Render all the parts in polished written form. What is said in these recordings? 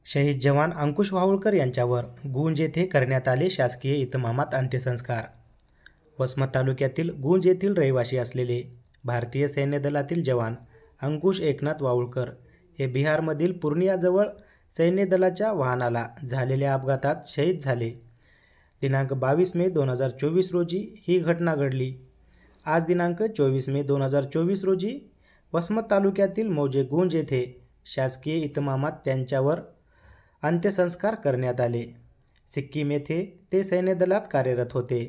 शहीद जवान अंकुश वावळकर यांच्यावर गुंज येथे करण्यात आले शासकीय इतमामात अंत्यसंस्कार। वसमत तालुक्यातील गुंज येथील रहिवासी असलेले भारतीय सैन्य दलातील जवान अंकुश एकनाथ वावळकर हे बिहारमधील पूर्णियाजवळ सैन्य दलाच्या वाहनाला झालेल्या अपघातात शहीद झाले। दिनांक 22 मे 2024 रोजी ही घटना घडली। आज दिनांक 24 मे 2024 रोजी वसमत तालुक्यातील मौजे गुंज येथे शासकीय इतमामात त्यांच्यावर अंत्यसंस्कार करण्यात आले। सिक्कीम येथे ते सैन्य दलात कार्यरत होते।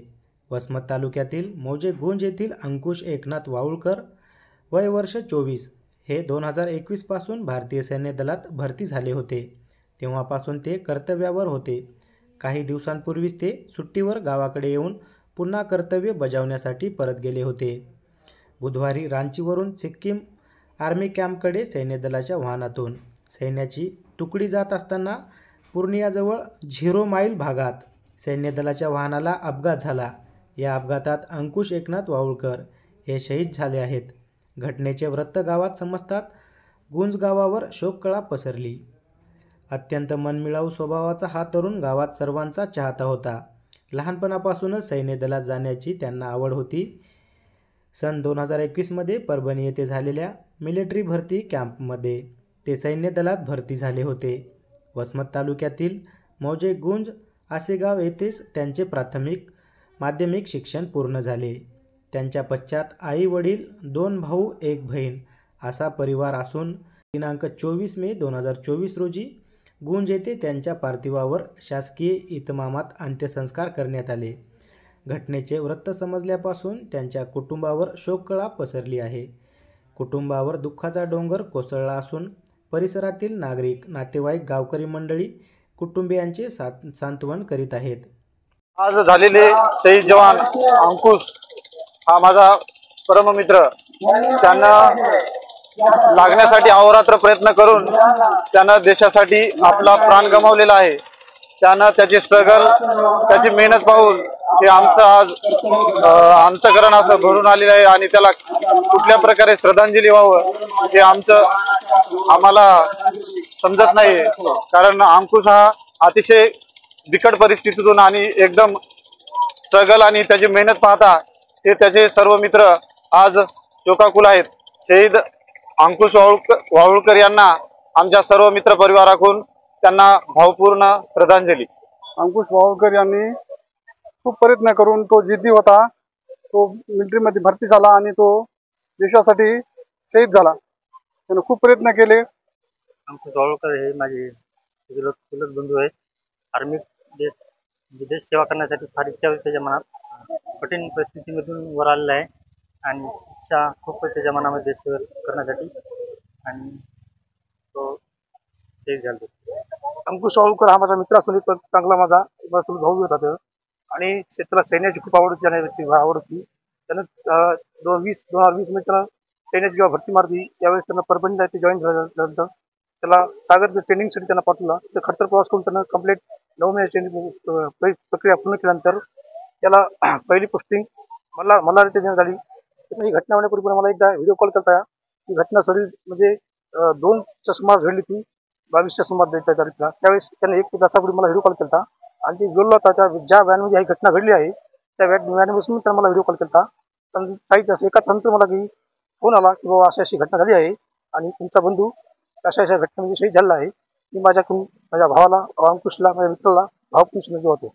वसमत तालुक्यातील मौजे गुंज येथील अंकुश एकनाथ वावळकर वय वर्ष 24 हे 2021 पासून भारतीय सैन्य दलात भरती झाले होते। तेव्हापासून ते कर्तव्यावर होते। काही दिवसांपूर्वीच ते सुट्टीवर गावाकडे येऊन पुन्हा कर्तव्य बजावण्यासाठी परत गेले होते। बुधवारी रांचीवरून सिक्कीम आर्मी कॅम्पकडे सैन्य दलाच्या वाहनातून सैन्याची तुकडी जात असताना पूर्णियाजवळ 0 माईल भागात सैन्य दलाच्या वाहनाला अपघात झाला। या अपघातात अंकुश एकनाथ वावळकर हे शहीद झाले आहेत। घटनेचे वृत्त गावात समजतात गुंज गावावर शोककळा पसरली। अत्यंत मनमिळावू स्वभावाचा हा तरुण गावात सर्वांचा चाहता होता। लहानपणापासूनच सैन्य दलात जाण्याची त्यांना आवड होती। सन 2021 मध्ये परभणी येथे झालेल्या मिलिटरी भरती कॅम्पमध्ये ते सैन्य दलात भरती झाले होते। वसमत तालुक्यातील मौजे गुंज आसेगाव येथेच त्यांचे प्राथमिक माध्यमिक शिक्षण पूर्ण झाले। त्यांच्या पश्चात आई वडील 2 भाऊ 1 बहीण असा परिवार असून दिनांक 24 मे 2024 रोजी गुंज येथे त्यांच्या पार्थिवावर शासकीय इतमामात अंत्यसंस्कार करण्यात आले। घटनेचे वृत्त समजल्यापासून त्यांच्या कुटुंबावर शोककळा पसरली आहे। कुटुंबावर दुःखाचा डोंगर कोसळला असून परिसरातील नागरिक, नातेवाईक, गावकरी मंडळी कुटुंबियांचे सांत्वन करीत आहेत। आज झालेले शहीद जवान अंकुश हा माझा परममित्र, त्यांना लागण्यासाठी अहोरात्र प्रयत्न करून त्यानं देशासाठी आपला प्राण गमावलेला आहे। त्यानं त्याची स्ट्रगल, त्याची मेहनत पाहून हे आमचं आज अंतःकरण असं भरून आलेलं आहे आणि त्याला कुठल्या प्रकारे श्रद्धांजली व्हावं हे आम्हाला समजत नाही। कारण अंकुश हा अतिशय बिकट परिस्थितीतून आणि एकदम स्ट्रगल आणि त्याची मेहनत पाहता ते त्याचे सर्व मित्र आज शोकाकुल आहेत। शहीद अंकुश वावळकर यांना आमच्या सर्व मित्र परिवाराकडून त्यांना भावपूर्ण श्रद्धांजली। अंकुश वावळकर यांनी खूप प्रयत्न करून तो जिद्दी होता। तो मिलिटरीमध्ये भरती झाला आणि तो देशासाठी शहीद झाला। त्याने खूप प्रयत्न केले। अंकुश वावळकर हे माझे चुलत बंधू आहेत। आर्मीत देश सेवा करण्यासाठी फार इच्छा होती त्याच्या मनात। कठीण परिस्थितीमधून वर आलेला आहे आणि इच्छा खूप त्याच्या मनामध्ये देश सेवा करण्यासाठी आणि तो शहीद झाला। अंकुश वावळकर हा माझा मित्र असून चांगला माझा भाऊ होता आणि त्याला सैन्याची खूप आवड होती। त्यानं 2020 मध्ये त्याला सैन्याची जेव्हा भरती मारली त्यावेळेस त्यांना परभणीला ते जॉईन झाल्यानंतर त्याला सागर ट्रेनिंगसाठी त्यांना पाठवला। तर खडतर प्रवास करून त्यानं कंप्लीट 9 महिन्याची प्रक्रिया पूर्ण केल्यानंतर त्याला पहिली पोस्टिंग मला झाली। ही घटना होण्यापूर्वी मला एकदा व्हिडिओ कॉल करता ही घटना सरी म्हणजे 2च्या सुमारास घडली ती 22च्या सुमारास तारखेला। त्यावेळेस त्याने 1 तासापूर्वी मला व्हिडिओ कॉल केला आणि ती बोलला होता त्या ज्या व्हॅनमध्ये ही घटना घडली आहे त्या व्हॅनपासून त्याने मला व्हिडिओ कॉल केला। पण काही तास एका नंतर मला फोन आला की बाबा अशी घटना झाली आहे आणि तुमचा बंधू अशा घटनेमध्ये शहीद झाला आहे। मी माझ्या भावाला, अंकुशला, माझ्या मित्राला भावपूर्ण होतो।